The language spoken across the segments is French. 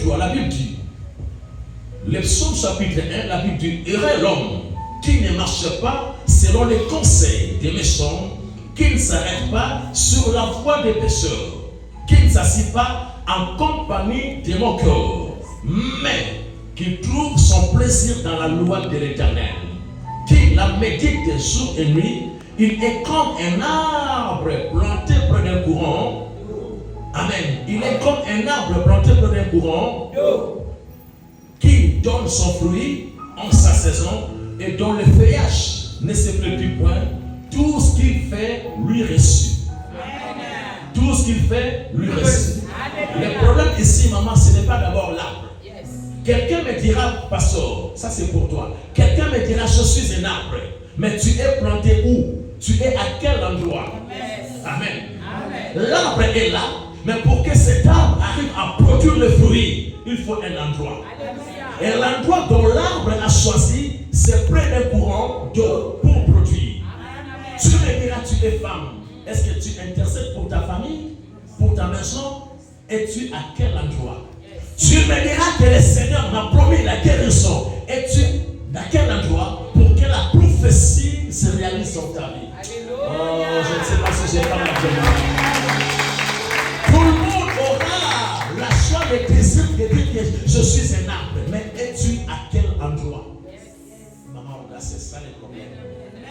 toi. La Bible dit, le psaume chapitre 1, la Bible dit, heureux l'homme qui ne marche pas selon les conseils des méchants, qui ne s'arrête pas sur la voie des pécheurs, qui ne s'assied pas en compagnie des moqueurs, mais qui trouve son plaisir dans la loi de l'Éternel, qui la médite jour et nuit. Il est comme un arbre planté près d'un courant. Amen. Il est comme un arbre planté près d'un courant qui donne son fruit en sa saison et dont le feuillage ne se flétrit point. Tout ce qu'il fait lui réussit. Tout ce qu'il fait lui réussit. Le problème ici, maman, ce n'est pas d'abord l'arbre. Quelqu'un me dira, pasteur, ça c'est pour toi. Quelqu'un me dira, je suis un arbre. Mais tu es planté où? Tu es à quel endroit? Amen. L'arbre est là, mais pour que cet arbre arrive à produire le fruit, il faut un endroit. Et l'endroit dont l'arbre a choisi, c'est près d'un courant d'eau pour produire. Tu me diras, tu es femme. Est-ce que tu intercèdes pour ta famille, pour ta maison? Es-tu à quel endroit? Tu me diras que le Seigneur m'a promis la guérison. Es-tu à quel endroit pour que la prophétie se réalise dans ta vie? Oh, je ne sais pas si j'ai pas la demande. Tout le monde aura la joie et le plaisir de dire que je suis un arbre. Mais es-tu à quel endroit? Maman, là, c'est ça le problème.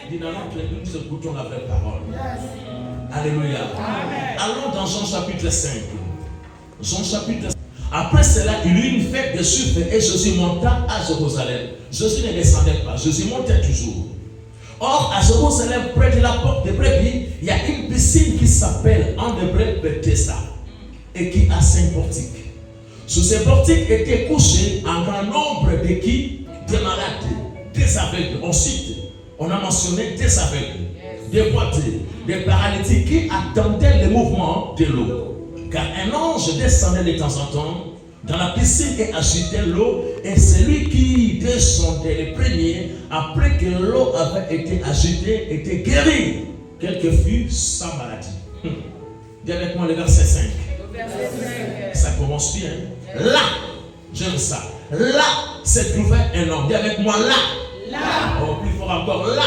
Dis non, nous écoutons la vraie parole. Alléluia. Allons dans Jean chapitre 5. Jean chapitre 5. Après cela, il y eut une fête de Sucre et Jésus monta à Jérusalem. Jésus ne descendait pas, Jésus montait toujours. Or, à Jérusalem, près de la porte des brebis, il y a une piscine qui s'appelle en hébreu Bethesda et qui a 5 portiques. Sous ces portiques étaient couchés un grand nombre des malades, des aveugles. Ensuite, on a mentionné des aveugles, des boiteux, des paralytiques qui attendaient le mouvement de l'eau. Car un ange descendait de temps en temps dans la piscine et agitait l'eau, et celui qui descendait le premier, après que l'eau avait été agitée, était guéri, quelle que fût sa maladie. Dis avec moi le verset 5. Ça commence bien. Là, j'aime ça. Là, se trouvait un homme. Dis avec moi là. Oh, plus fort encore là.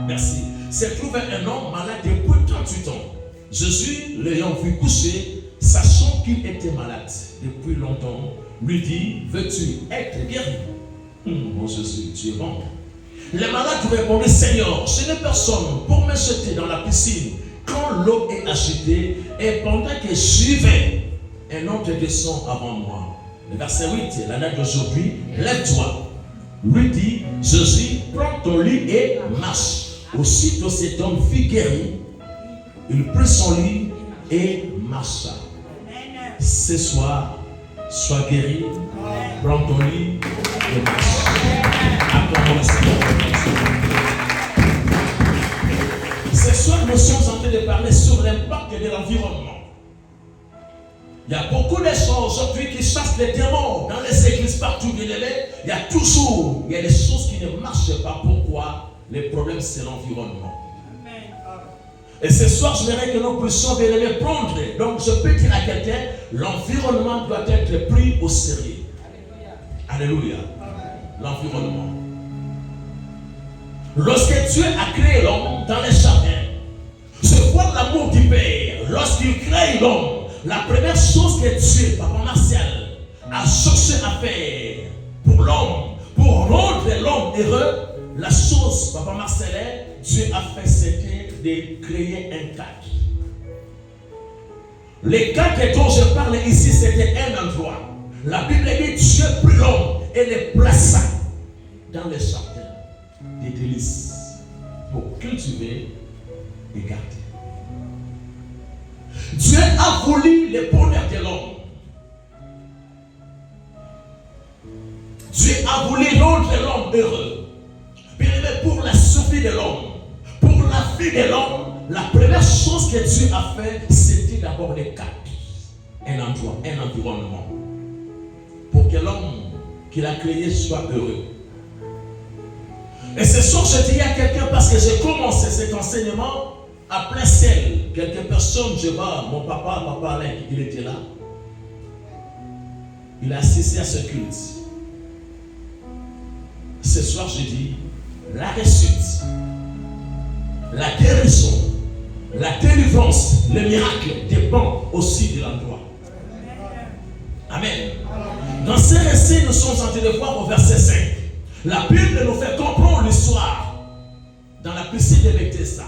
Merci. Se trouvait un homme malade depuis 38 ans. Jésus, l'ayant vu coucher, sachant qu'il était malade depuis longtemps, lui dit, veux-tu être guéri? Mon Jésus, tu es bon. Le malade lui répondit, Seigneur, je n'ai personne pour me jeter dans la piscine quand l'eau est agitée, et pendant que j'y vais, un autre descend avant moi. Le verset 8, la date d'aujourd'hui, lève-toi. Lui dit, Jésus, prends ton lit et marche. Aussitôt cet homme fut guéri. Il prit son lit et marcha. Ce soir, sois guéri, prends ton lit et marche. Acclamons le Seigneur. Ce soir, nous sommes en train de parler sur l'impact de l'environnement. Il y a beaucoup de gens aujourd'hui qui chassent les démons dans les églises partout bien aimés. Il y a toujours des choses qui ne marchent pas. Pourquoi? Le problème, c'est l'environnement. Et ce soir, je voudrais que nous puissions bien aimés prendre. Donc, je peux dire à quelqu'un, l'environnement doit être pris au sérieux. Alléluia. L'environnement. Lorsque Dieu a créé l'homme dans les jardins, je vois l'amour du Père. Lorsqu'il crée l'homme, la première chose que Dieu, Papa Martial, a cherché à faire pour l'homme, pour rendre l'homme heureux, la chose, Papa Marcel, Dieu a fait, c'était de créer un cadre. Le cadre dont je parle ici, c'était un endroit. La Bible dit Dieu prit l'homme et le plaça dans le jardin des délices pour cultiver et garder. Dieu a voulu le bonheur de l'homme. Dieu a voulu rendre l'homme heureux. Bien aimé, pour la survie de l'homme, pour la vie de l'homme, la première chose que Dieu a fait, c'était d'abord le cadre, un endroit, un environnement, pour que l'homme qu'il a créé soit heureux. Et ce soir, je dis à quelqu'un, parce que j'ai commencé cet enseignement à plein ciel. Quelques personnes, je vois mon papa Alain, il était là. il a assisté à ce culte. Ce soir, je dis, la réussite, la guérison, la délivrance, le miracle dépend aussi de l'endroit. Amen. Dans ces récits, nous sommes en train de voir au verset 5. La Bible nous fait comprendre l'histoire dans la piscine de Bethesda.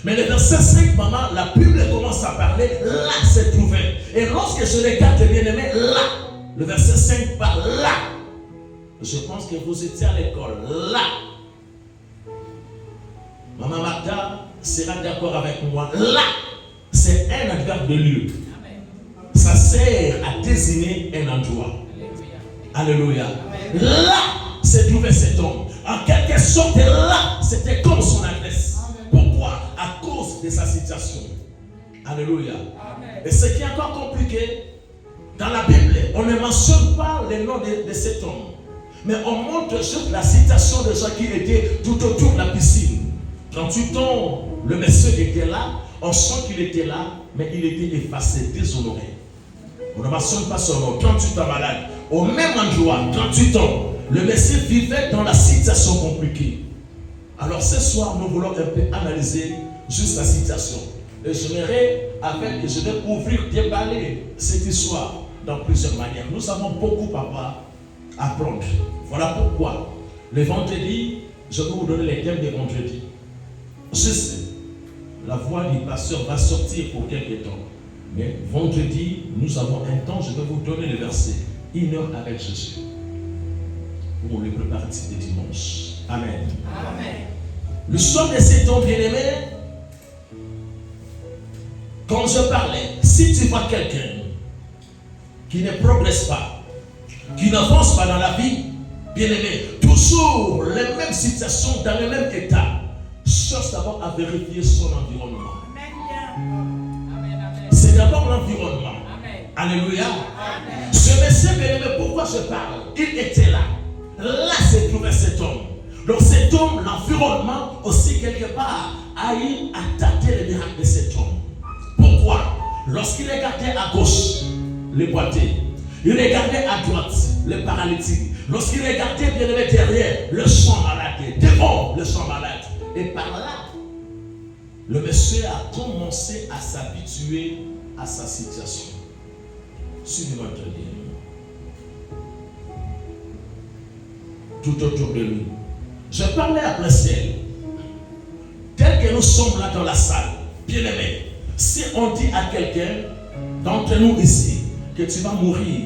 Mais le verset 5, maman, la Bible commence à parler, là c'est trouvé. Et lorsque je regarde, bien aimé, là, le verset 5 parle là. Je pense que vous étiez à l'école, là. Maman Martha sera d'accord avec moi. Là, c'est un adverbe de lieu. Ça sert à désigner un endroit. Alléluia. Là, c'est trouvé cet homme. En quelque sorte, là, c'était comme son adresse. Pourquoi? À cause de sa situation. Alléluia. Et ce qui est encore compliqué, dans la Bible, on ne mentionne pas le nom de cet homme. Mais on montre juste la citation de gens qui étaient tout autour de la piscine. 38 ans, le monsieur était là. On sent qu'il était là, mais il était effacé, déshonoré. On ne mentionne pas son nom. 38 ans malade. Au même endroit, 38 ans, le monsieur vivait dans la situation compliquée. Alors ce soir, nous voulons un peu analyser juste la situation. Et je vais ouvrir, déballer cette histoire dans plusieurs manières. Nous avons beaucoup à apprendre. Voilà pourquoi le vendredi, je vais vous donner les thèmes de vendredi. Je sais, la voix du pasteur va sortir pour quelques temps. Mais vendredi, nous avons un temps, je vais vous donner le verset. 1 heure avec Jésus. Pour le préparatif de dimanche. Amen. Amen. Le soir de cet homme bien-aimé, quand je parlais, si tu vois quelqu'un qui ne progresse pas, qui n'avance pas dans la vie, bien-aimé, toujours les mêmes situations, dans le même état, cherche d'abord à vérifier son environnement. C'est d'abord l'environnement. Alléluia. Amen. Ce monsieur bien-aimé, pourquoi je parle? Il était là. Là se trouvait cet homme. Donc cet homme, l'environnement aussi quelque part, a eu à tâter le miracle de cet homme. Pourquoi? Lorsqu'il regardait à gauche, les boiteux, il regardait à droite, les paralytiques. Lorsqu'il regardait bien aimé derrière, le sang malade, devant le sang malade. Et par là, le monsieur a commencé à s'habituer à sa situation. Suivez-moi très bien. Tout autour de lui. Je parlais à plein ciel. Tel que nous sommes là dans la salle, bien aimé, si on dit à quelqu'un d'entre nous ici que tu vas mourir,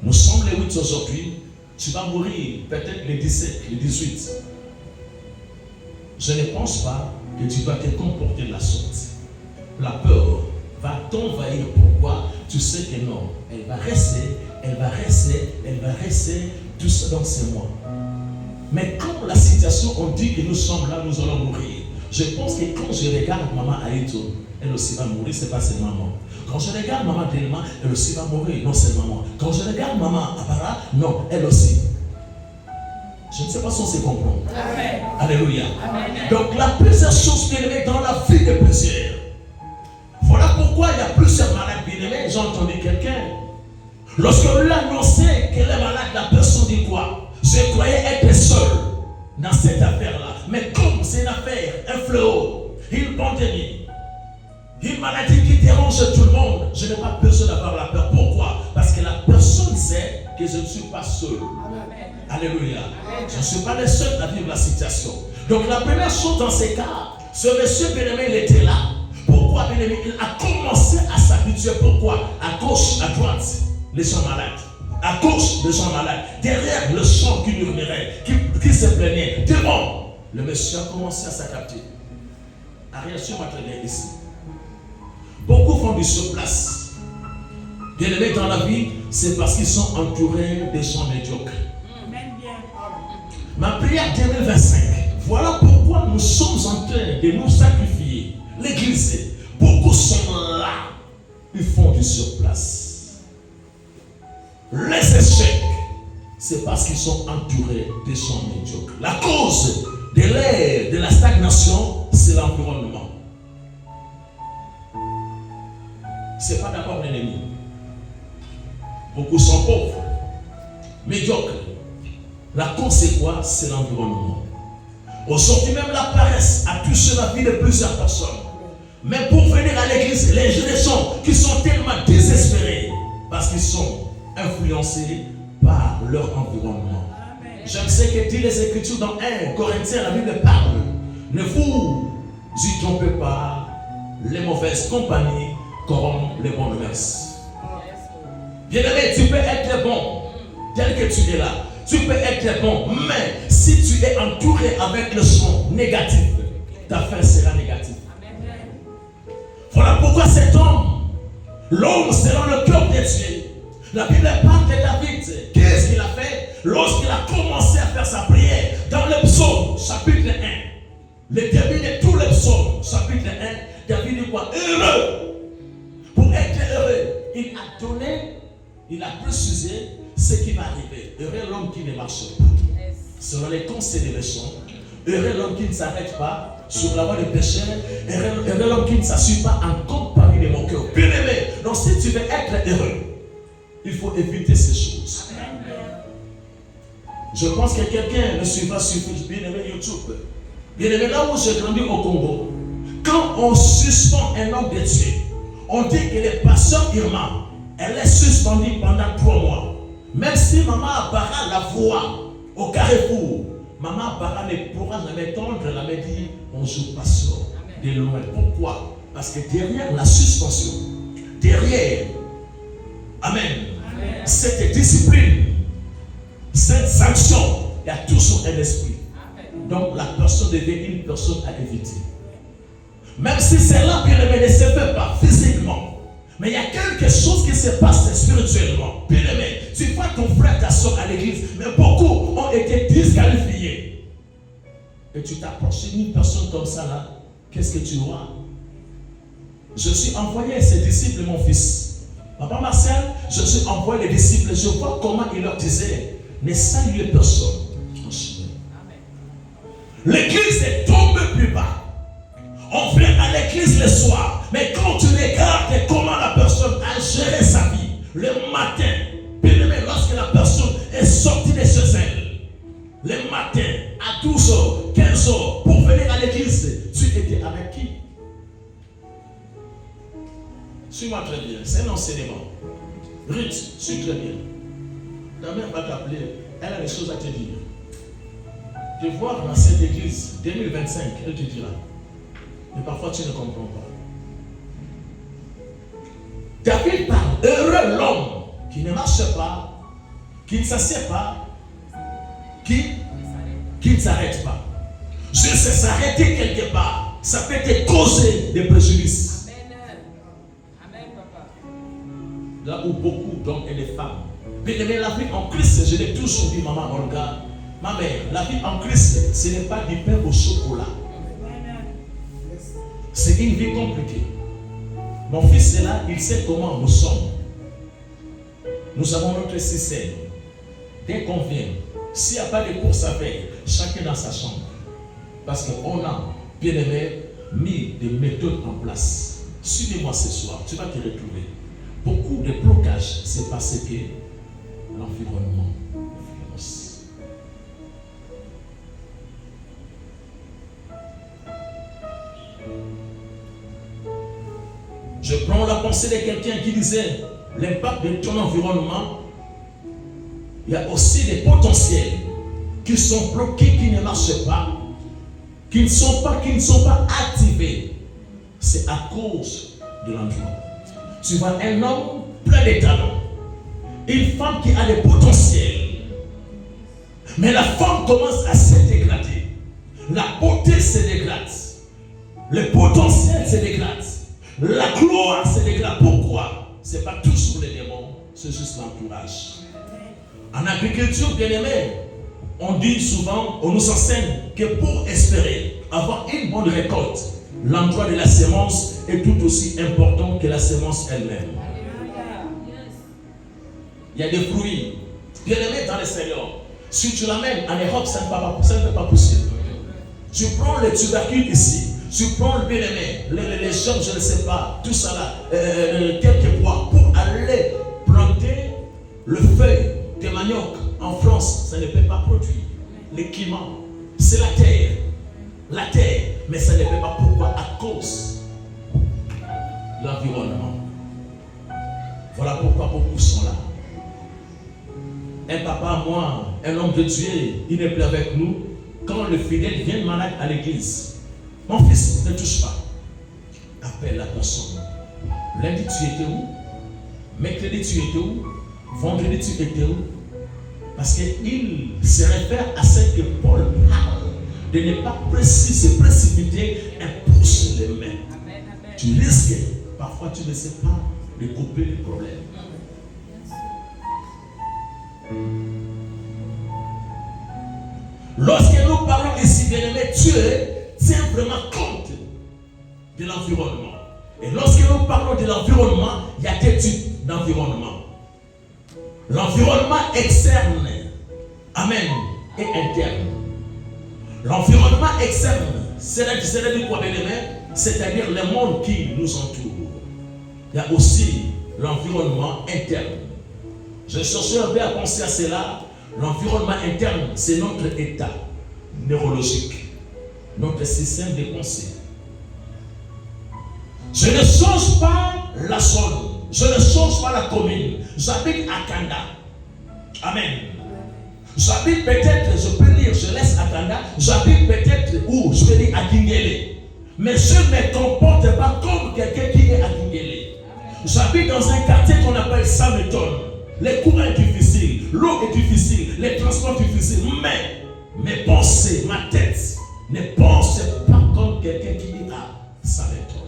nous sommes les 8 aujourd'hui, tu vas mourir peut-être les 17, les 18. Je ne pense pas que tu vas te comporter de la sorte. La peur va t'envahir. Pourquoi? Tu sais que non, elle va rester, elle va rester, elle va rester, tout ça dans ces mois. Mais quand la situation, on dit que nous sommes là, nous allons mourir. Je pense que quand je regarde maman Aïto, elle aussi va mourir, c'est pas seulement maman. Quand je regarde maman Delma, elle aussi va mourir, non c'est maman. Quand je regarde maman Abara, non, elle aussi. Je ne sais pas si on se comprend. Amen. Alléluia. Amen. Donc il y a plusieurs choses bien aimées dans la vie de plusieurs. Voilà pourquoi il y a plusieurs malades bien aimés. J'ai entendu quelqu'un. Lorsque lui a annoncé qu'elle est malade, la personne dit quoi? Je croyais être seul dans cette affaire-là. Mais comme c'est une affaire, un fléau, une pandémie, une maladie qui dérange tout le monde, je n'ai pas besoin d'avoir la peur. Pourquoi? Parce que la personne sait que je ne suis pas seul. Amen. Alléluia. Amen. Je ne suis pas le seul à vivre la situation. Donc la première chose dans ces cas, ce monsieur bien-aimé, il était là. Pourquoi bien-aimé? Il a commencé à s'habituer. Pourquoi? À gauche, à droite, les gens malades. À gauche, les gens malades. Derrière, le chant qui murmurait, qui se plaignait. Devant, le monsieur a commencé à s'adapter. À réaction maternelle ici. Beaucoup font du surplace. Bien-aimés dans la vie, c'est parce qu'ils sont entourés des gens médiocres. Ma prière 2025, voilà pourquoi nous sommes en train de nous sacrifier. L'église, beaucoup sont là, ils font du surplace. Les échecs, c'est parce qu'ils sont entourés des gens médiocres. La cause de l'ère, de la stagnation, c'est l'environnement. Ce n'est pas d'abord l'ennemi. Beaucoup sont pauvres, médiocres. La cause c'est quoi? C'est l'environnement. Aujourd'hui même la paresse a touché la vie de plusieurs personnes. Mais pour venir à l'église, les générations qui sont tellement désespérées parce qu'ils sont influencés par leur environnement. J'aime ce que dit les Écritures dans 1 Corinthiens, la Bible parle. Ne vous y trompez pas, les mauvaises compagnies corrompent les bonnes mœurs. Bien-aimé, tu peux être bon tel que tu es là. Tu peux être bon, mais si tu es entouré avec le son négatif, ta fin sera négative. Voilà pourquoi cet homme, l'homme selon le cœur de Dieu, la Bible parle de David. Qu'est-ce qu'il a fait lorsqu'il a commencé à faire sa prière dans le psaume, chapitre 1? Le début de tous les psaumes, chapitre 1, David dit quoi? Heureux. Pour être heureux, il a donné, il a précisé ce qui va arriver. Heureux l'homme qui ne marche pas selon les conseils des méchants. Heureux l'homme qui ne s'arrête pas sur la voie des pécheurs. Heureux l'homme qui ne s'assure pas en compagnie des moqueurs. Bien aimé, donc si tu veux être heureux, il faut éviter ces choses. Je pense que quelqu'un me suivra sur bien aimé YouTube. Bien aimé, là où j'ai grandi au Congo, quand on suspend un homme de Dieu, on dit que le pasteur Irma, elle est suspendue pendant 3 mois. Même si maman Bara la voix au carrefour, maman Bara ne pourra jamais tendre la main et dire bonjour pasteur de loin. Pourquoi? Parce que derrière la suspension, derrière, amen, cette discipline, cette sanction, il y a toujours un esprit. Donc la personne devient une personne à éviter. Même si cela ne se fait pas physiquement, mais il y a quelque chose qui se passe spirituellement. Bien aimé, tu vois ton frère, ta soeur à l'église, mais beaucoup ont été disqualifiés. Et tu t'approches d'une personne comme ça là, qu'est-ce que tu vois? Je suis envoyé à ses disciples, mon fils. Papa Marcel, je suis envoyé les disciples, je vois comment il leur disait, ne saluez personne. L'église est tombée plus bas. On vient à l'église le soir, mais quand tu regardes comment la personne a géré sa vie, le matin, bien aimé, lorsque la personne est sortie de chez elle, le matin, à 12h, 15h, pour venir à l'église, tu étais avec qui? Suis-moi très bien, c'est un enseignement. Ruth, suis très bien. Ta mère va t'appeler, elle a des choses à te dire. De voir dans cette église 2025, elle te dira. Mais parfois tu ne comprends pas. David parle, heureux l'homme qui ne marche pas, qui ne s'assied pas, qui ne s'arrête pas. Juste s'arrêter quelque part, ça peut te causer des préjudices. Amen, papa. Là où beaucoup d'hommes et de femmes, mais la vie en Christ, je l'ai toujours dit, maman Olga, ma mère, la vie en Christ, ce n'est pas du pain au chocolat. C'est une vie compliquée. Mon fils est là, il sait comment nous sommes. Nous avons notre système. Dès qu'on vient, s'il n'y a pas de course à faire, chacun dans sa chambre. Parce qu'on a, bien aimé, mis des méthodes en place. Suivez-moi ce soir, tu vas te retrouver. Beaucoup de blocages, c'est parce que l'environnement influence. Je prends la pensée de quelqu'un qui disait l'impact de ton environnement. Il y a aussi des potentiels qui sont bloqués, qui ne marchent pas, qui ne sont pas activés. C'est à cause de l'endroit. Tu vois un homme plein de talents, une femme qui a des potentiels, mais la femme commence à se dégrader. La beauté se dégrade, le potentiel se dégrade. La gloire se dégrade. Pourquoi? Ce n'est pas tout sur les démons, c'est juste l'entourage. En agriculture, bien aimé, on dit souvent, on nous enseigne que pour espérer avoir une bonne récolte, l'endroit de la semence est tout aussi important que la semence elle-même. Il y a des fruits, bien aimés dans le Seigneur. Si tu l'amènes en Europe, ça ne peut pas possible. Tu prends le tubercule ici. Tu prends le bien-aimé, les choses, je ne sais pas, tout ça là, quelques bois pour aller planter le feuille de manioc en France, ça ne peut pas produire. Le climat, c'est la terre. La terre, mais ça ne peut pas. Pourquoi? À cause de l'environnement. Voilà pourquoi beaucoup sont là. Un papa, moi, un homme de Dieu, il n'est plus avec nous. Quand le fidèle vient malade à l'église, mon fils, ne touche pas. Appelle la personne. Lundi, tu étais où? Mercredi, tu étais où? Vendredi, tu étais où? Parce qu'il se réfère à ce que Paul parle, de ne pas se précipiter et pousser les mains. Amen, amen. Tu risques, parfois tu ne sais pas, de couper les problèmes. Lorsque nous parlons ici, bien-aimés, Dieu tient vraiment compte de l'environnement. Et lorsque nous parlons de l'environnement, il y a deux types d'environnement. L'environnement externe, amen, et interne. L'environnement externe, c'est-à-dire quoi, bien-aimés? C'est-à-dire le monde qui nous entoure. Il y a aussi l'environnement interne. Je cherchais un peu à penser à cela. L'environnement interne, c'est notre état neurologique, notre système de pensée. Je ne change pas la zone, je ne change pas la commune. J'habite à Kanda. Amen. J'habite peut-être, je peux dire, je laisse à Kanda. J'habite peut-être où, je peux dire à Kingele. Mais je ne me comporte pas comme quelqu'un qui est à Kingele. J'habite dans un quartier qu'on appelle Sameton. Les courants sont difficiles, l'eau est difficile, les transports difficiles, mais mes pensées, ma tête ne pense pas comme quelqu'un qui est à Sameton.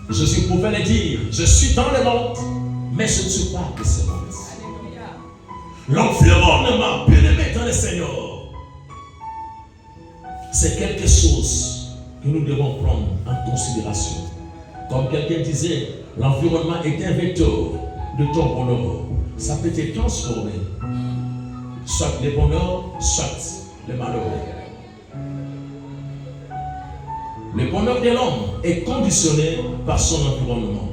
Jésus pouvait le dire, je suis dans le monde, mais je ne suis pas de ce monde. L'environnement, bien-aimé dans le Seigneur, c'est quelque chose que nous devons prendre en considération. Comme quelqu'un disait, l'environnement est un vecteur de ton bonheur. Ça peut te transformer, soit le bonheur, soit le malheur. Le bonheur de l'homme est conditionné par son environnement.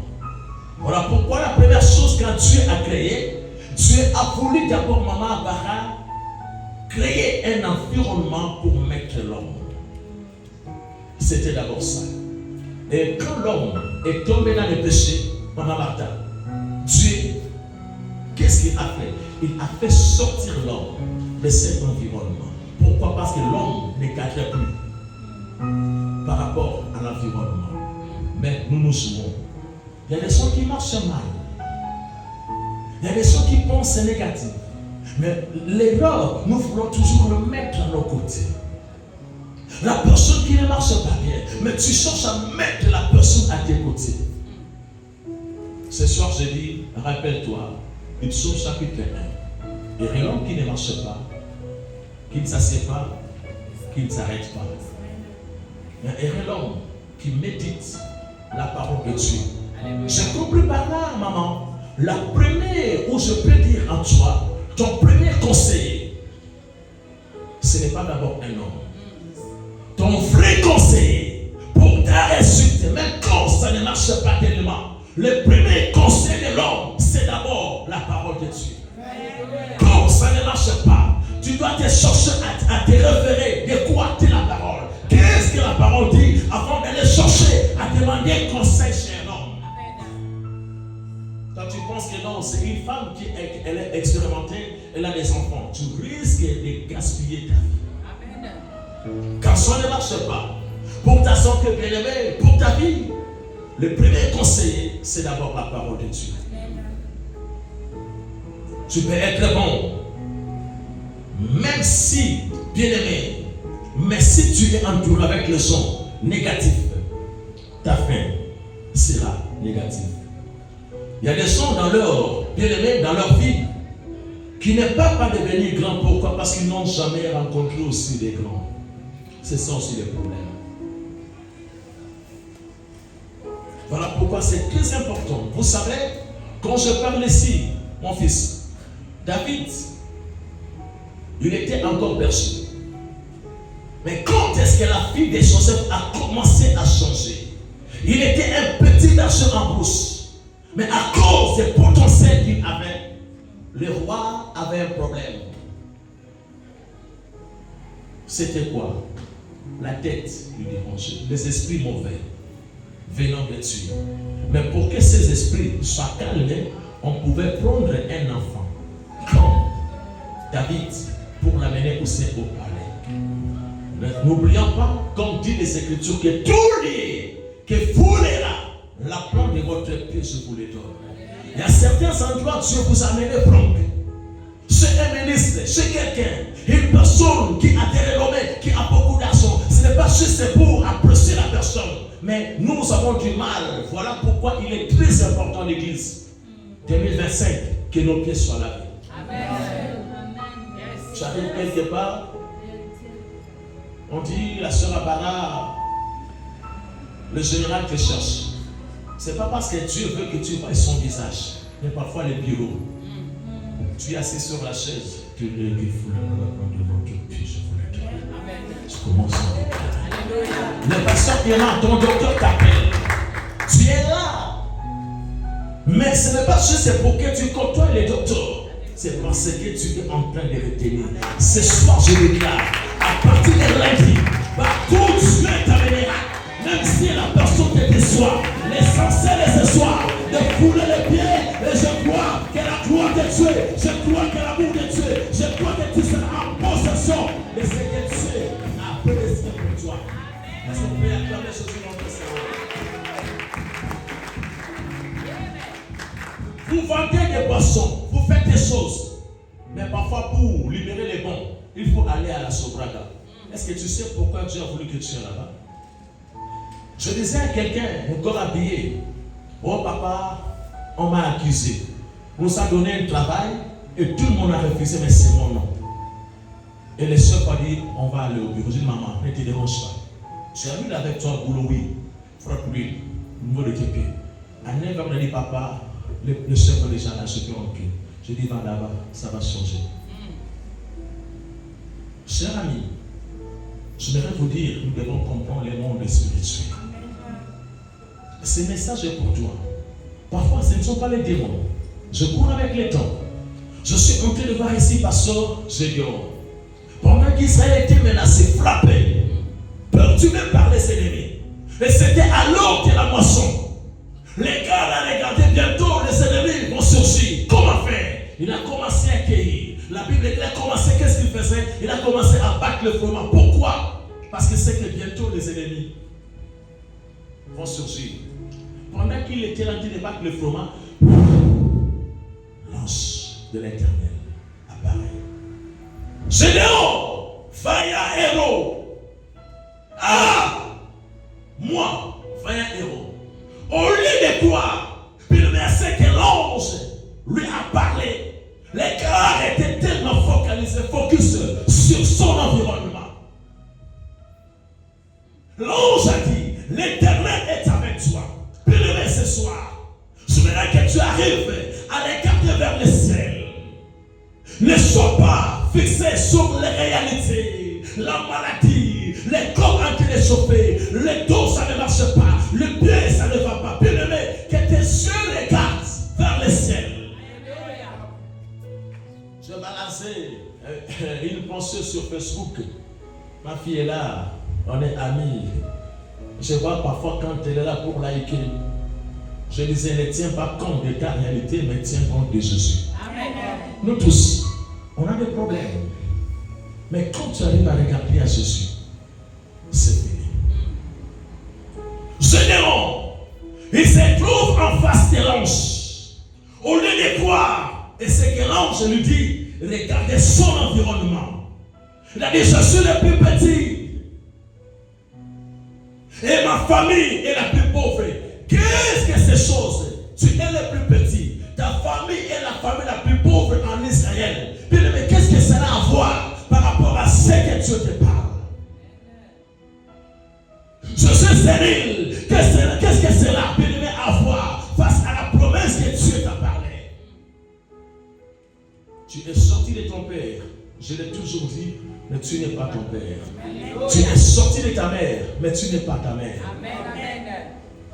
Voilà pourquoi la première chose quand Dieu a créé, Dieu a voulu d'abord, Maman Bara, créer un environnement pour mettre l'homme. C'était d'abord ça. Et quand l'homme est tombé dans le péché, Maman Martha, Dieu, qu'est-ce qu'il a fait? Il a fait sortir l'homme de cet environnement. Pourquoi? Parce que l'homme ne cadrait plus par rapport à l'environnement. Mais nous nous jouons. Il y a des gens qui marchent mal. Il y a des gens qui pensent négatif. Mais l'erreur, nous voulons toujours le mettre à nos côtés. La personne qui ne marche pas bien, mais tu cherches à mettre la personne à tes côtés. Ce soir, je dis, rappelle-toi, Psaume chapitre 1. Et l'homme qui ne marche pas, qui ne s'assied pas, qui ne s'arrête pas. Mais l'homme qui médite la parole de Dieu. J'ai compris par là, maman, la première où je peux dire en toi, ton premier conseiller, ce n'est pas d'abord un homme. Ton vrai conseiller pour ta réussite, même quand ça ne marche pas tellement, le premier conseil de l'homme, c'est d'abord la parole de Dieu. Quand ça ne marche pas, tu dois te chercher à te référer de quoi est la parole. Qu'est-ce que la parole dit avant d'aller chercher à demander conseil chez un homme? Quand tu penses que non, c'est une femme qui elle est expérimentée, elle a des enfants, tu risques de gaspiller ta vie. Quand ça ne marche pas, pour ta santé bien-aimée, pour ta vie, le premier conseiller, c'est d'abord la parole de Dieu. Tu peux être bon, même si, bien-aimé, mais si tu es entouré avec le son négatif, ta fin sera négative. Il y a des gens dans leur, bien-aimé, dans leur vie, qui ne peuvent pas devenir grands. Pourquoi? Parce qu'ils n'ont jamais rencontré aussi des grands. Ce sont aussi les problèmes. Voilà pourquoi c'est très important. Vous savez, quand je parle ici, mon fils, David, il était encore berger. Mais quand est-ce que la fille de Joseph a commencé à changer? Il était un petit berger en brousse. Mais à cause des potentiels qu'il avait, le roi avait un problème. C'était quoi? La tête lui dérangeait, les esprits mauvais venant de tuer. Mais pour que ces esprits soient calmés, on pouvait prendre un enfant comme David pour l'amener aussi au palais. N'oublions pas, comme dit les Écritures, que tout lié, que foulera la plante de votre pied, je vous le donne. Il y a certains endroits Dieu vous a amené prendre. Chez un ministre, chez quelqu'un, une personne qui a des renommées, qui a beaucoup d'argent, ce n'est pas juste pour apprécier la personne, mais nous avons du mal. Voilà pourquoi il est très important l'Église 2025 que nos pieds soient lavés. Amen. Tu arrives quelque part, on dit la sœur Abara, le général te cherche. Ce n'est pas parce que Dieu veut que tu vois son visage, mais parfois les bureaux. Tu es assis sur la chaise, tu le défoules devant ton pied, je vous le dis. Je commence à déclarer. Le pasteur qui est là, ton docteur t'appelle. Tu es là. Mais ce n'est pas juste pour que tu côtoies les docteurs. C'est parce que tu es en train de retenir. Ce soir, je déclare, à partir de lundi, tout Dieu t'amènera. Même si la personne te déçoit, l'essentiel est ce soir de fouler les pieds. Et je crois que la gloire de Dieu, je crois que l'amour de Dieu, je crois que tu seras en possession de ce que Dieu a prédestiné pour toi. Est-ce qu'on peut acclamer Jésus dans le Seigneur? Vous vendez des boissons, vous faites des choses, mais parfois pour libérer les bons, il faut aller à la Sobraga. Est-ce que tu sais pourquoi Dieu a voulu que tu sois là-bas? Je disais à quelqu'un, un corps habillé, oh papa, on m'a accusé. On nous a donné un travail et tout le monde a refusé, mais c'est mon nom. Et le chef a dit, on va aller au bureau. Je dis, maman, ne te dérange pas. Tu as vu avec toi, boulot, oui. Frappe-lui, au niveau de tes pieds. À 9h, on a dit, papa, le chef est déjà là, je peux en pied. Je dis, va là-bas, ça va changer. Cher ami, j'aimerais vous dire, nous devons comprendre les mondes spirituels. Ce message est pour toi. Parfois, ce ne sont pas les démons. Je cours avec les temps. Je suis en train de voir ici, pasteur Gédéon. Pendant qu'Israël était menacé, frappé, perturbé par les ennemis. Et c'était alors que la moisson. Les gars là, regardez, bientôt les ennemis vont surgir. Comment faire? Il a commencé à cueillir. La Bible, il a commencé, qu'est-ce qu'il faisait? Il a commencé à battre le froment. Pourquoi? Parce que c'est que bientôt les ennemis vont surgir. Pendant qu'il était en train de battre le froment, l'ange de l'Éternel apparaît. Gédéon, vaillant héros. Ah, moi, vaillant héros. Au lieu de quoi, puis le verset que l'ange lui a parlé, les gars étaient tellement focalisés, focus sur son environnement. L'ange a dit, l'Éternel est avec toi. Bien-aimé ce soir, je voudrais que tu arrives à l'écarter vers le ciel. Ne sois pas fixé sur les réalités, la maladie, les corps en train de chauffer, le dos ça ne marche pas, le pied ça ne va pas. Bien-aimé, que tes yeux regardent vers le ciel. Je balançais une pensée sur Facebook. Ma fille est là, on est amis. Je vois parfois quand elle est là pour liker. Je disais, ne tiens pas compte de ta réalité, mais tiens compte de Jésus. Amen. Nous tous, on a des problèmes. Mais quand tu arrives à regarder à Jésus, c'est fini. Gédéon, il se trouve en face de l'ange. Au lieu de croire, et c'est que l'ange lui dit, regardez son environnement. Il a dit, je suis le plus petit. Et ma famille est la plus pauvre. Qu'est-ce que ces choses? Tu es le plus petit. Ta famille est la famille la plus pauvre en Israël. Mais qu'est-ce que cela a à voir par rapport à ce que Dieu te parle? Je suis stérile. Qu'est-ce que cela a à voir face à la promesse que Dieu t'a parlé? Tu es sorti de ton père. Je l'ai toujours dit, mais tu n'es pas ton père. Tu es sorti de ta mère, mais tu n'es pas ta mère. Amen.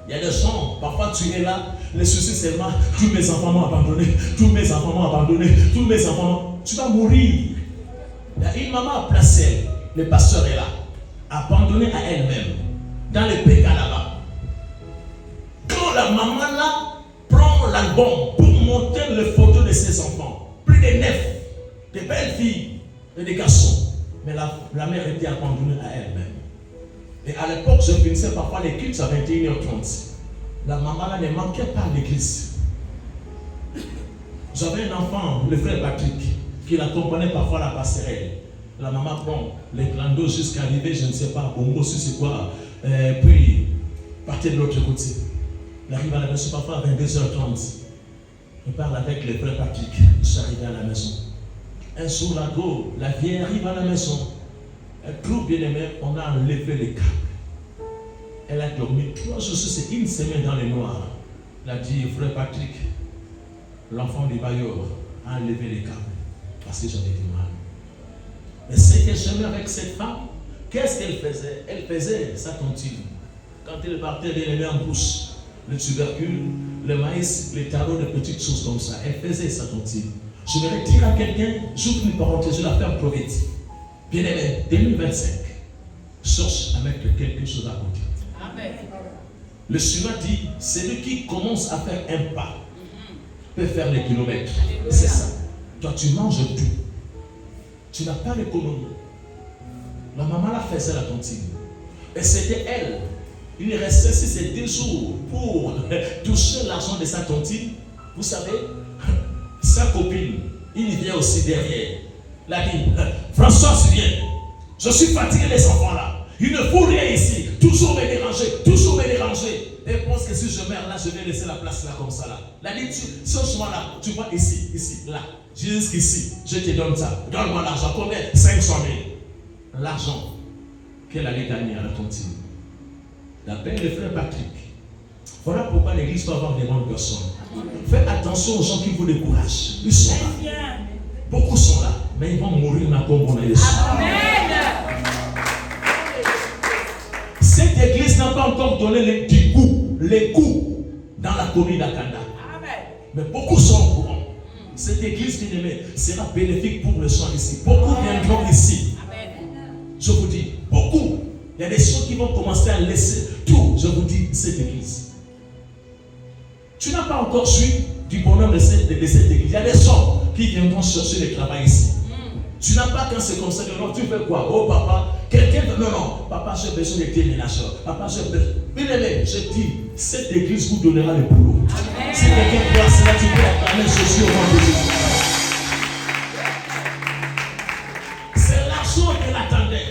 Il y a des gens, parfois tu es là, les soucis seulement, tous mes enfants m'ont abandonné, tous mes enfants m'ont abandonné, tous mes enfants, tu vas mourir. Il y a une maman à placer, le pasteur est là, abandonnée à elle-même, dans le PK là-bas. Quand la maman là prend l'album pour montrer les photos de ses enfants, plus de 9, de belles filles et des garçons, mais la mère était abandonnée à elle-même. Et à l'époque, je finissais parfois les cultes à 21h30. La maman là ne manquait pas à l'église. J'avais un enfant, le frère Patrick, qui l'accompagnait parfois à la passerelle. La maman prend les clandos jusqu'à arriver, je ne sais pas, au mot c'est quoi, puis partir de l'autre côté. Il arrive à la maison parfois à 22h30. Je parle avec le frère Patrick, j'arrive à la maison. Un jour, la vieille arrive à la maison. Elle trouve bien aimé, on a enlevé les câbles. Elle a dormi 3 jours, c'est une semaine dans le noir. Elle a dit, frère Patrick, l'enfant du bailleur a enlevé les câbles parce que j'avais du mal. Mais ce que j'aimais avec cette femme, qu'est-ce qu'elle faisait? Elle faisait sa tontine. Quand elle partait, elle aimait en bouche le tubercule, le maïs, les tarots, des petites choses comme ça. Elle faisait sa tontine. Je vais dire à quelqu'un, j'ouvre une parenthèse, je la ferme trop vite. Bien aimé, 2025, cherche à mettre quelque chose à côté. Amen. Le Seigneur dit, celui qui commence à faire un pas peut faire les kilomètres. C'est ça. Toi, tu manges tout. Tu n'as pas d'économie. La maman l'a fait ça, la tontine. Et c'était elle. Il restait ces 2 jours pour toucher l'argent de sa tontine. Vous savez, sa copine, il vient aussi derrière. La dit, Françoise vient. Je suis fatigué des enfants là. Il ne faut rien ici. Toujours me déranger, toujours me déranger. Et pense que si je meurs là, je vais laisser la place là comme ça là. La dit, ce chemin là, tu vois ici, là. Jusqu'ici, je te donne ça. Donne-moi l'argent. Combien? 500 000. L'argent qu'elle allait gagner à la tontine. D'après le frère Patrick. Voilà pourquoi l'église doit avoir des bonnes personnes. Faites attention aux gens qui vous découragent. Ils sont là. Beaucoup sont là, mais ils vont mourir dans comme on a Jésus. Cette église n'a pas encore donné les coups dans la commune d'Akanda. Mais beaucoup sont au courant. Cette église bien aimée sera bénéfique pour les gens ici. Beaucoup viendront ici. Je vous dis, beaucoup. Il y a des gens qui vont commencer à laisser tout, je vous dis, cette église. Tu n'as pas encore su du bonheur de cette église. Il y a des gens qui viendront chercher le travail ici. Tu n'as pas quand c'est comme ça, non, tu fais quoi? Oh papa, quelqu'un, non, papa, j'ai besoin de déménageurs. Papa, j'ai besoin. Bien aimé, je dis, cette église vous donnera le boulot. Si quelqu'un croit cela, tu peux acclamer Jésus au nom de Jésus. C'est l'argent qu'elle attendait.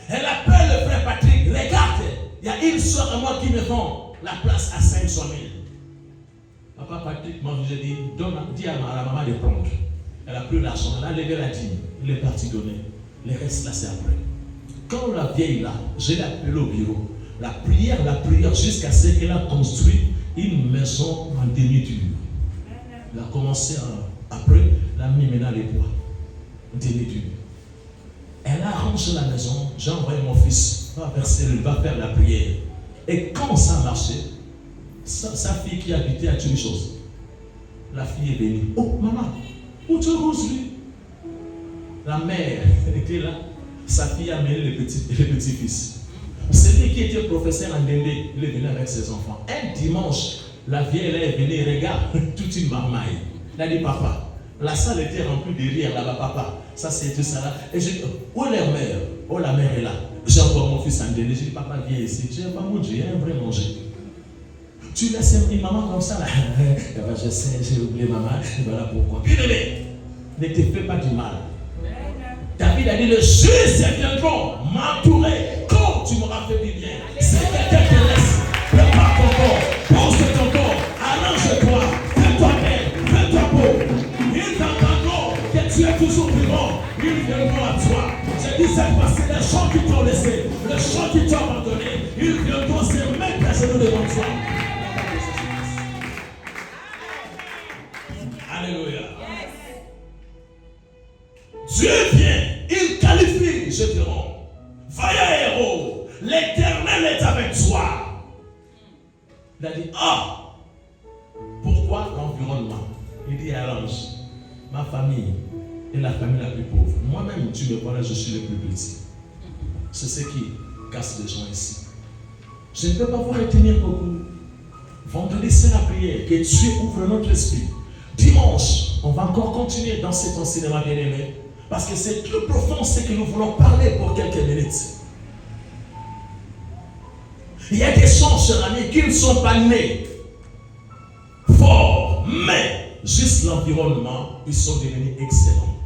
Elle appelle le frère Patrick, regarde, il y a une soeur à moi qui me vend la place à 500 000. Papa Patrick m'a dit, dis à la maman de prendre. Elle a pris l'argent, elle a levé la dîme, il est parti donner. Le reste là, c'est après. Quand la vieille là, je l'ai appelée au bureau, la prière jusqu'à ce qu'elle a construit une maison en demi-dur. Elle a commencé après, elle a mis maintenant les bois, demi-dur. Elle a rangé la maison, j'ai envoyé mon fils, va faire la prière. Et quand ça a marché, sa fille qui habitait à une chose, la fille est venue. Oh maman, où tu roses lui? La mère était là, sa fille a mené le petit-fils. Celui qui était professeur en Dendé, il est venu avec ses enfants. Un dimanche, la vieille est venue, regarde, toute une marmaille. Elle a dit, papa, la salle était remplie de rire là-bas, papa. Ça c'est tout ça là. Et j'ai dit, où est leur mère? Oh, la mère est là. J'ai encore mon fils en Dendé. J'ai dit, papa, viens ici. J'ai pas mangé, il y a un vrai manger. Tu laisses une maman comme ça là. Je sais, j'ai oublié maman. Voilà pourquoi. Bien aimé, ne te fais pas du mal. David a dit, le juste viendront m'entourer quand tu m'auras fait du bien. Si quelqu'un te laisse, prépare ton corps, pose ton corps, arrange-toi, fais-toi belle, fais-toi beau. Ils entendront que tu es toujours vivant. Ils viendront à toi. J'ai dit cette fois, c'est les gens qui t'ont laissé, les gens qui t'ont abandonné. Ils viendront se mettre à genoux devant toi. Alléluia. Dieu vient, il qualifie, je te rends. Vaillant héros, l'Éternel est avec toi. environnement. Il dit à l'ange, ma famille est la famille la plus pauvre. Moi-même, tu me vois là, je suis le plus petit. C'est ce qui casse les gens ici. Je ne peux pas vous retenir beaucoup. Vendredi, c'est la prière. Que Dieu ouvre notre esprit. Dimanche, on va encore continuer dans cet enseignement bien-aimé. Parce que c'est très profond ce que nous voulons parler pour quelques minutes. Il y a des gens, chers amis, qui ne sont pas nés forts, mais juste l'environnement, ils sont devenus excellents.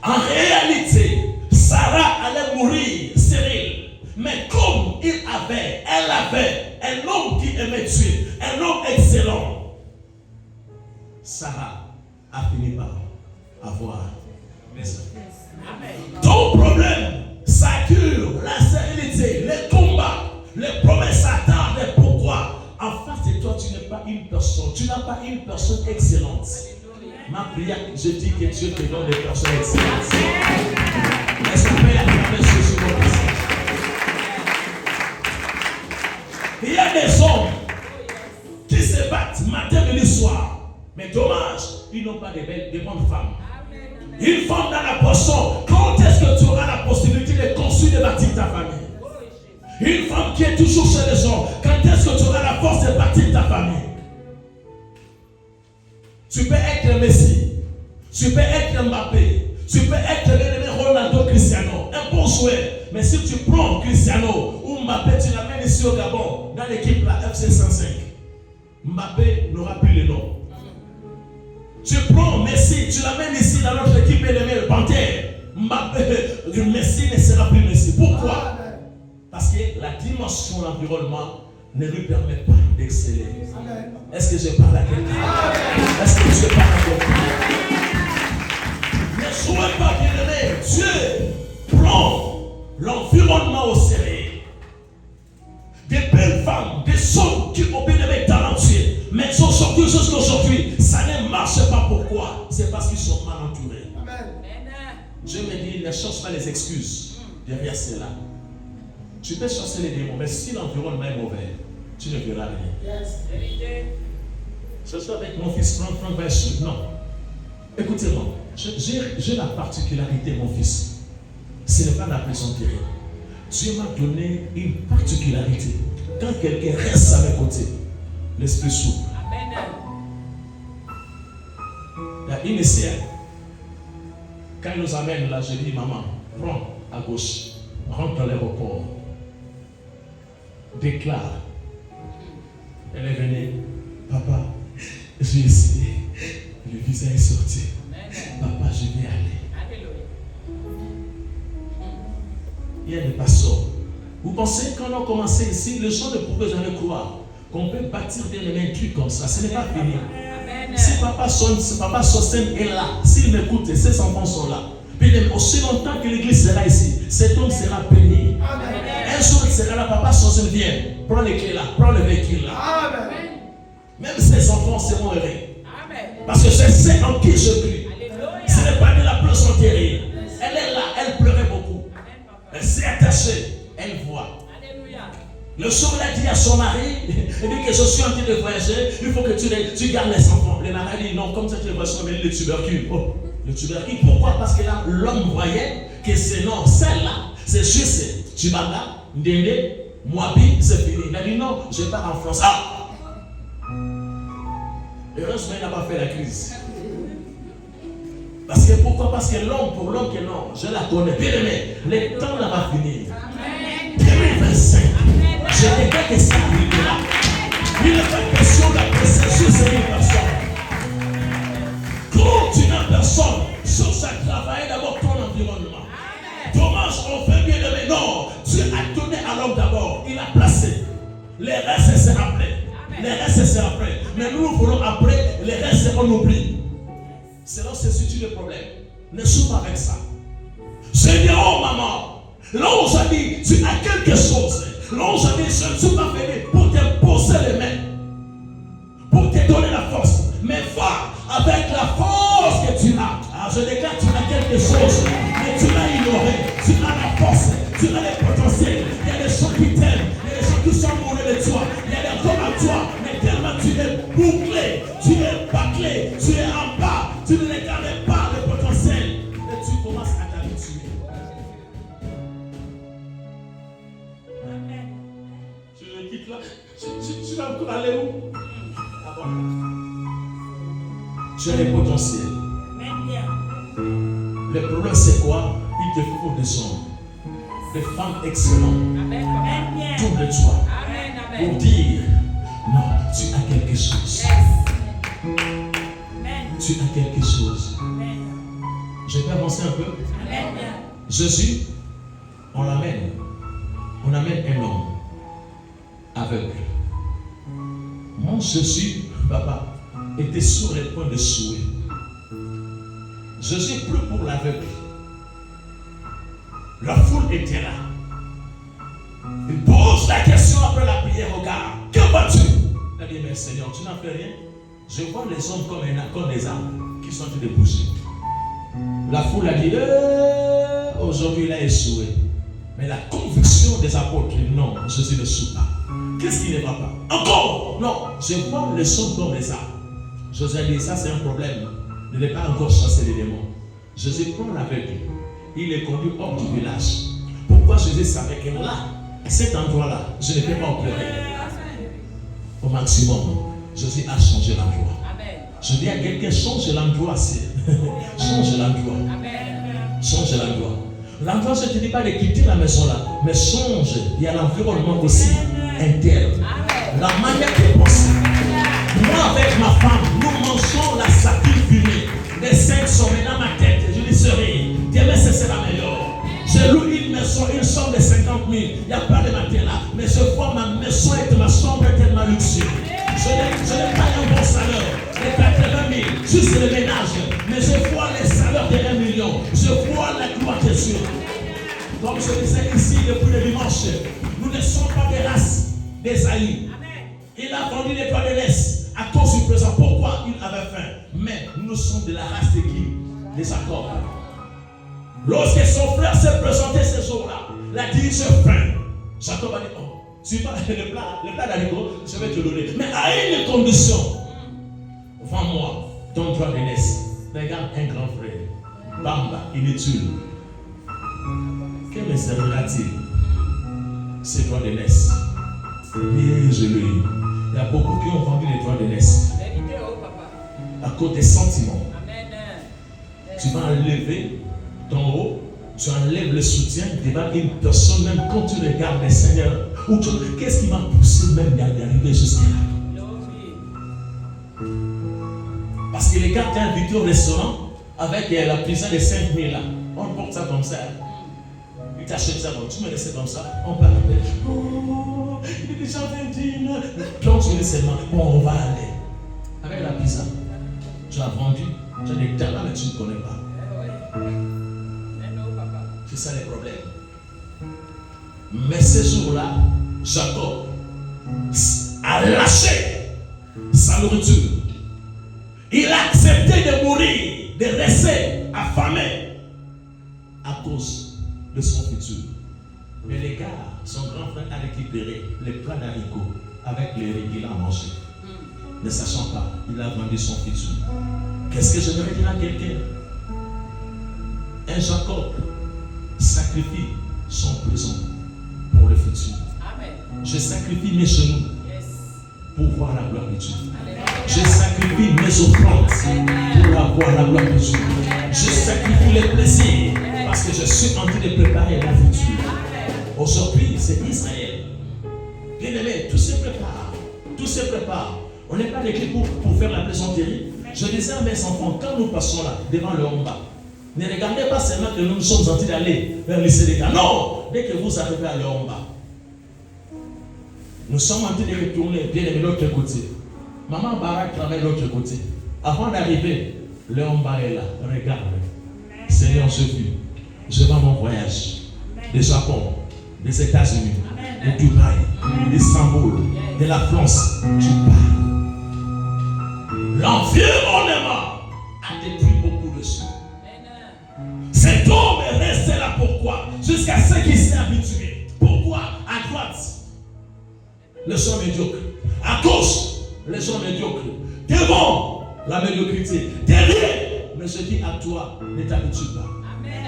En réalité, Sarah allait mourir stérile. Mais comme elle avait un homme qui aimait tuer, un homme excellent, Sarah a fini par avoir raison. Ton problème, ça cure, la stérilité, les combats, les promesses attardent. Pourquoi? En face de toi, tu n'es pas une personne, tu n'as pas une personne excellente. Ma prière, je dis que Dieu te donne des personnes excellentes. Laisse-moi faire la promesse de ce moment. Il y a des hommes qui se battent matin, midi, soir. Mais dommage, ils n'ont pas de bonnes femmes. Une femme dans la poisson, quand est-ce que tu auras la possibilité de construire, de bâtir ta famille? Une femme qui est toujours chez les hommes, quand est-ce que tu auras la force de bâtir ta famille? Tu peux être Messi, tu peux être Mbappé, tu peux être l'ennemi Ronaldo Cristiano, un bon joueur. Mais si tu prends Cristiano ou Mbappé, tu l'amènes ici au Gabon, dans l'équipe la FC 105, Mbappé n'aura plus le nom. Tu prends Messi, tu l'amènes ici dans notre équipe ennemie, le Panthère, Mbappé, Messi ne sera plus Messi. Pourquoi? Parce que la dimension de l'environnement ne lui permet pas d'exceller. Est-ce que je parle à quelqu'un? Est-ce que je parle à quelqu'un? Ne soyez pas bien-aimés. Dieu prend l'environnement au sérieux. Des belles femmes, des hommes qui ont bien-aimé talentueux. Mais aujourd'hui, jusqu'aujourd'hui, ça ne marche pas. Pourquoi? C'est parce qu'ils sont mal entourés. Dieu me dit, ne cherche pas les excuses derrière cela. Tu peux chasser les démons, mais si l'environnement est mauvais, tu ne verras rien. Ce soit avec mon fils Franck va être non. Écoutez-moi, j'ai la particularité, mon fils. Ce n'est pas la plaisanterie. Dieu m'a donné une particularité. Quand quelqu'un reste à mes côtés, l'esprit s'ouvre. Il y a une essai. Quand il nous amène là, je dis, maman, prends à gauche, rentre dans l'aéroport. Déclare. Elle est venue. Papa, j'ai essayé. Le visa est sorti. Papa, je vais aller. Il y a des pasteurs. Vous pensez quand on a commencé ici, les gens ne pouvaient jamais croire qu'on peut bâtir des trucs comme ça. Ce n'est pas fini. Si papa Sosen est là, s'il m'écoute, ses enfants sont là. Puis aussi longtemps que l'église sera ici, cet homme sera béni. Un jour il sera là, papa Sosen vient, prends les clés là, prends le véhicule là. Amen. Même ses enfants seront heureux. Parce que je sais en qui je prie. Ce n'est pas de la plaisanterie. Elle est là, elle pleurait beaucoup. Elle s'est attachée, elle voit. Le jour où elle a dit à son mari, il dit que je suis en train de voyager, il faut que tu gardes les enfants. Le mari dit non, comme ça tu les vois, mais le tubercule. Oh, le tubercule, pourquoi? Parce que là, l'homme voyait que c'est non, celle-là, c'est juste Tibanga, Ndende, Moabi, c'est fini. Il a dit non, je pars en France. Ah! Heureusement, il n'a pas fait la crise. Parce que pourquoi? Parce que l'homme, pour l'homme qui est non, je la connais. Bien aimé, le temps là va finir. 2025. Je déclare que ça arrivera. Il n'est pas question d'apprécier sur une personne. Quand tu n'as personne, cherche à travailler d'abord ton environnement. Dommage, on fait bien aimer. Non, Dieu a donné à l'homme d'abord. Il a placé. Les restes, c'est après. Les restes, c'est après. Mais nous voulons après, les restes, on oublie. C'est là que se situe le problème. Ne joue pas avec ça. Je dis, oh maman, là où j'ai dit, tu as quelque chose. Là où j'ai dit, je ne suis pas venu pour te poser les mains, pour te donner la force. Mais va avec la force que tu as. Alors je déclare que tu as quelque chose, mais tu l'as ignoré. Tu as la force, tu as le potentiel. Il y a des gens qui t'aiment, il y a des gens qui sont amoureux de toi. Il y a des hommes à toi, mais tu vas encore aller où? Tu as les potentiels. Le problème c'est quoi? Il te faut descendre. Des femmes excellentes. Tourne de toi. Pour dire non, tu as quelque chose. Tu as quelque chose. Je peux avancer un peu? Jésus, on l'amène. On amène un homme aveugle. Mon Jésus, papa, était sur le point de souhait. Jésus prie pour l'aveugle. La foule était là. Il pose la question après la prière au gars. Que vas-tu? Il a dit, mais Seigneur, tu n'en fais rien. Je vois les hommes comme des arbres qui sont en train de bouger. La foule a dit, aujourd'hui il a échoué. Mais la conviction des apôtres, non, Jésus ne souffre pas. Qu'est-ce qui ne va pas? Encore? Non, je vois les hommes comme des arbres. Jésus a dit, ça c'est un problème. Ne l'ai pas encore chassé les démons. Jésus prend l'aveugle. Il est conduit hors du village. Pourquoi Jésus savait que là, cet endroit-là, je ne peux pas opérer. Au maximum, Jésus a changé l'endroit. Je dis à quelqu'un, change l'endroit. Change l'endroit. Change l'endroit. L'endroit, je ne te dis pas de quitter la maison là, mais change. Il y a l'environnement aussi interne. La manière de penser. Moi, avec ma femme, nous mangeons la sardine fumée. Les 5 sont dans ma tête. Je dis, chérie, demain, c'est la meilleure. Je loue une maison, une chambre de 50 000. Il n'y a pas de matin là. Mais je vois ma maison et ma chambre est tellement luxueuse. Je n'ai pas un bon salaire. Les 80 000, juste le ménage. Mais je vois les salaires de 1 million. Je vois la gloire de Dieu. Comme je disais ici depuis le dimanche, nous ne sommes pas des races d'Esaïe. Il a vendu les droits de l'Est à cause du présent. Pourquoi il avait faim? Mais nous sommes de la race de qui? Des Jacob. Lorsque son frère s'est présenté ce jour-là, il a dit j'ai faim. Jacob a dit oh, tu vas le plat d'haricot, je vais te donner. Mais à une condition. Vends-moi ton droit de l'Est. Regarde un grand frère. Bamba, il est tué. Que me servira-t-il? Ces droits de l'Est. Bien, je le dis. Il y a beaucoup qui ont vendu les droits de l'Est. À cause des sentiments. Tu vas enlever ton haut, tu enlèves le soutien devant une personne, même quand tu regardes le Seigneur. Qu'est-ce qui m'a poussé même d'arriver jusqu'à là? Parce que les gars t'ont invité au restaurant avec la pizza de 5 000 là. On porte ça comme ça. Il t'achète ça, tu me laisses comme ça. On parle. Oh, il est déjà 21. Donc tu me dis seulement, bon, on va aller. Avec la pizza, tu as vendu, tu as des talents, mais tu ne connais pas. C'est ça les problèmes. Mais ce jour-là, Jacob a lâché sa nourriture. Il a accepté de mourir, de rester affamé à cause de son futur. Mais les gars, son grand frère a récupéré les plats d'haricots avec les riz qu'il a mangé. Ne sachant pas, il a vendu son futur. Qu'est-ce que je devrais dire à quelqu'un? Un Jacob sacrifie son présent pour le futur. Amen. Je sacrifie mes genoux pour voir la gloire de Dieu. Je sacrifie mes offrandes pour voir la gloire de Dieu. Je sacrifie les plaisirs parce que je suis en train de préparer mon futur. Aujourd'hui, c'est Israël. Bien aimé, tout se prépare. Tout se prépare. On n'est pas écrit pour faire la plaisanterie. Je disais à mes enfants, quand nous passons là, devant le Homba, ne regardez pas seulement que nous sommes en train d'aller vers le Sénégal. Non! Dès que vous arrivez à Léomba, nous sommes en train de retourner bien de l'autre côté. Maman Barak travaille de l'autre côté. Avant d'arriver, Léomba est là. Regarde. Seigneur, je vais mon voyage. De Japon, des États-Unis, de Dubaï, d'Istanbul, de la France. Tu pars. L'environnement a détruit beaucoup de choses. Cet homme est resté là pourquoi? Jusqu'à ce qu'il s'est habitué. Pourquoi? À droite, les gens médiocres. À gauche, les gens médiocres. Devant, la médiocrité. Derrière, mais je dis à toi, ne t'habitue pas. Amen.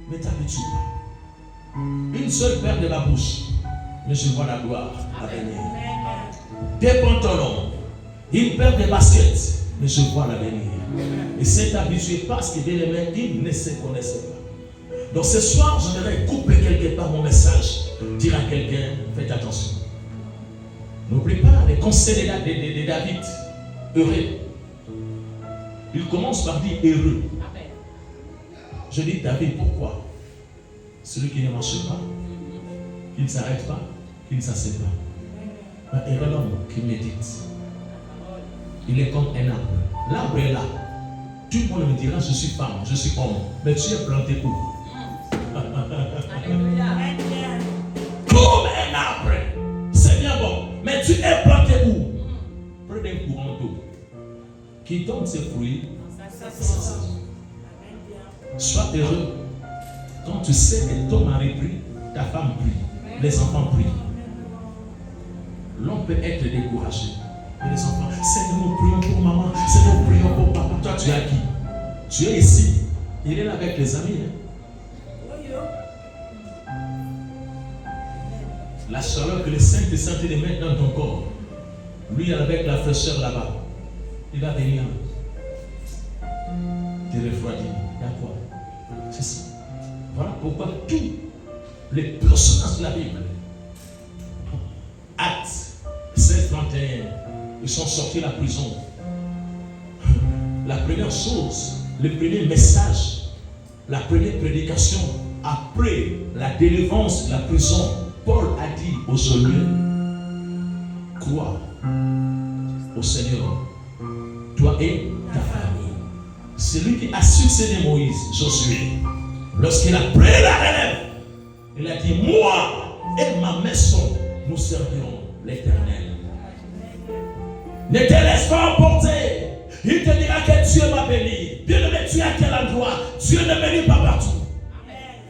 Ne t'habitue pas. Une seule paire de la bouche. mais je vois la gloire à venir. Des pantalons, une paire de baskets, mais je vois l'avenir. Et c'est habitué parce que bien aimé, ils ne se connaissaient pas. Donc ce soir, j'aimerais couper quelque part mon message, dire à quelqu'un, faites attention. N'oublie pas les conseils de David, heureux. Il commence par dire heureux. Je dis David, pourquoi? Celui qui ne marche pas, qui ne s'arrête pas, qui ne s'assied pas. Mais heureux l'homme qui médite. Il est comme un arbre. L'arbre est là. Tout le monde me dira, je suis femme, je suis homme. Mais tu es planté où? Comme un arbre. C'est bien bon. Mais tu es planté où? Près d'un courant d'eau qui donne ses fruits. Sois heureux quand tu sais que ton mari prie, ta femme prie, les enfants prient. L'on peut être découragé. Et les enfants, c'est nous prions pour maman, c'est nous prions pour papa. Toi, tu es à qui? Tu es ici. Il est là avec les amis. La chaleur que le Saint-Esprit de mettre dans ton corps, lui avec la fraîcheur là-bas, il va venir te refroidir. D'accord? C'est ça. Voilà pourquoi tous les personnages de la Bible, Actes 16-31, ils sont sortis de la prison. La première chose, le premier message, la première prédication après la délivrance de la prison, Paul a dit aux soldats, crois au Seigneur, toi et ta famille. Celui qui a succédé Moïse, Josué, lorsqu'il a pris la relève, il a dit, moi et ma maison, nous servirons l'Éternel. Ne te laisse pas emporter. Il te dira que Dieu m'a béni. Bien aimé, tu es à quel endroit? Dieu ne bénit pas partout.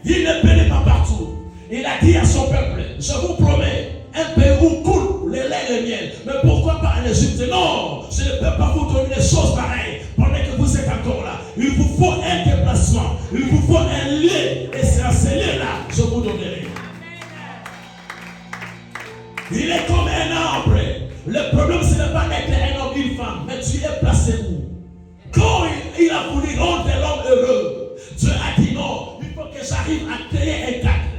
Il ne bénit pas partout. Il a dit à son peuple, je vous promets, un pays où coule le lait et le miel. Mais pourquoi pas en Égypte? Non, je ne peux pas vous donner des choses pareilles pendant que vous êtes encore là. Il vous faut un déplacement. Il vous faut un lien. Et c'est à ce lien-là que je vous donnerai. Il est comme un arbre. Le problème, ce n'est pas d'être un homme, une femme, mais tu es placé où? Quand il a voulu rendre l'homme heureux, Dieu a dit non, il faut que j'arrive à créer un cadre.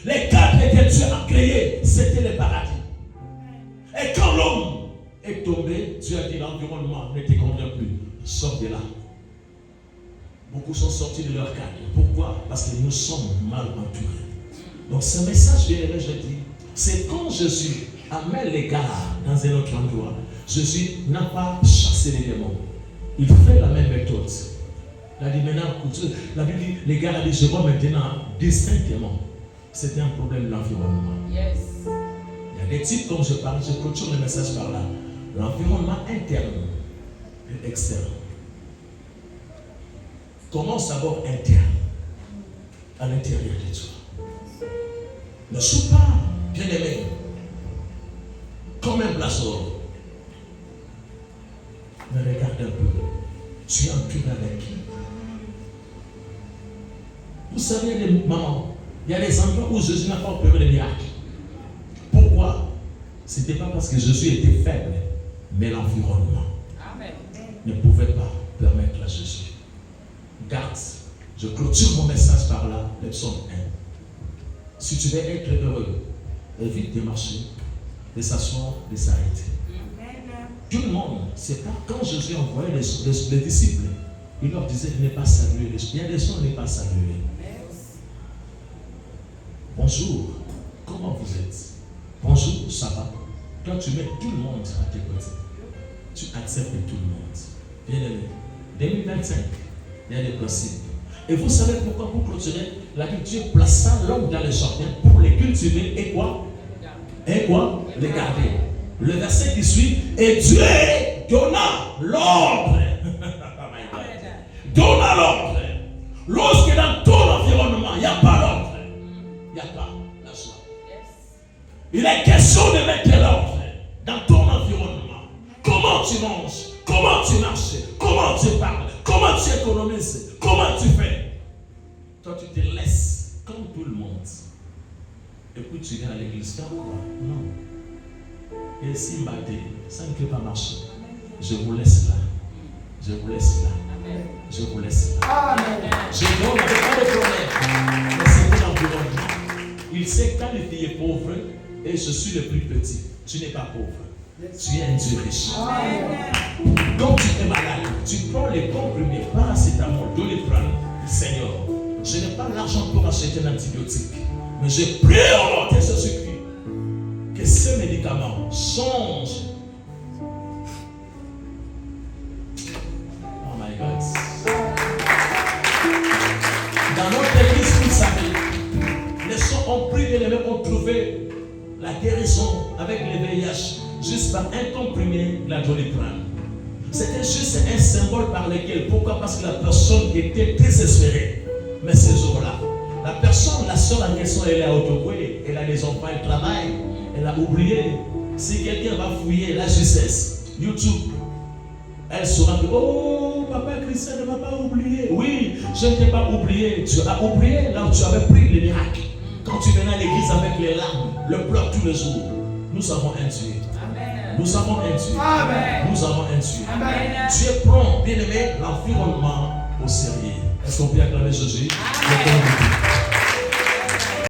Les cadres que Dieu a créés, c'était le paradis. Et quand l'homme est tombé, Dieu a dit l'environnement ne te convient plus. Sors de là. Beaucoup sont sortis de leur cadre. Pourquoi? Parce que nous sommes mal entourés. Donc ce message, bien aimé, je dis, c'est quand Jésus amène les gars dans un autre endroit. Jésus n'a pas chassé les démons. Il fait la même méthode. Il a dit maintenant, la Bible dit, les gars a dit, je vois maintenant distinctement. C'était un problème de l'environnement. Yes. Il y a des types, comme je parle, je clôture le message par là. L'environnement interne et externe. Commence d'abord interne, à l'intérieur de toi. Ne sois pas bien aimé, comme un blaseur. Mais regarde un peu, tu es entouré avec qui? Vous savez, les mamans, il y a des endroits où Jésus n'a pas opéré de miracles. Pourquoi? Ce n'était pas parce que Jésus était faible, mais l'environnement ne pouvait pas permettre à Jésus. Garde, je clôture mon message par là, le psaume 1. Si tu veux être heureux, évite de marcher, de s'asseoir, de s'arrêter. Tout le monde, c'est pas quand Jésus envoyait les disciples, il leur disait de ne pas saluer. Il y a des gens qui ne pas saluer. Bonjour, comment vous êtes? Bonjour, ça va? Toi, tu mets tout le monde à tes côtés. Tu acceptes tout le monde. Bien aimé, 2025, il y a des principes. Et vous savez pourquoi pour clôturer, la Bible, Dieu plaça l'homme dans le jardin pour les cultiver et quoi? Et quoi? Les garder. Le verset qui suit, et Dieu donna l'ordre. Donna l'ordre. Lorsque dans ton environnement, il n'y a pas l'ordre. Il n'y a pas la joie. Il est question de mettre l'ordre dans ton environnement. Comment tu manges? Comment tu marches? Comment tu parles? Comment tu économises? Comment tu fais? Toi, tu te laisses comme tout le monde. Et puis tu viens à l'église, car quoi? Non. Et si m'battait, ça ne peut pas marcher. Je vous laisse là. Je vous laisse là. Je vous laisse là. Je n'ai pas de problème. Mais c'est l'environnement. Il sait quand le fille est pauvre et je suis le plus petit. Tu n'es pas pauvre. Tu es un Dieu riche. Quand tu es malade, tu prends les comprimés, paracétamol, Doliprane. Seigneur, je n'ai pas l'argent pour acheter un antibiotique. Mais je prie au nom de Jésus-Christ que ce médicament change. Oh my God. Dans notre église, vous savez, les gens ont pris et les mêmes ont trouvé la guérison avec les VIH juste par un comprimé de la Doliprane. C'était juste un symbole par lequel. Pourquoi? Parce que la personne était désespérée. Mais ce jour-là, la personne, la soeur en question, elle est à Otogoué, elle a des enfants, elle travaille, elle a oublié. Si quelqu'un va fouiller la justesse, YouTube, elle saura que, oh, papa Christian ne m'a pas oublié. Oui, je ne t'ai pas oublié. Tu as oublié là où tu avais pris les miracles. Quand tu venais à l'église avec les larmes, le pleur tous les jours. Nous avons un Dieu. Nous avons un Dieu. Amen. Nous avons un Dieu. Amen. Dieu prend, bien aimé, l'environnement au sérieux. Est-ce qu'on peut acclamer Jésus?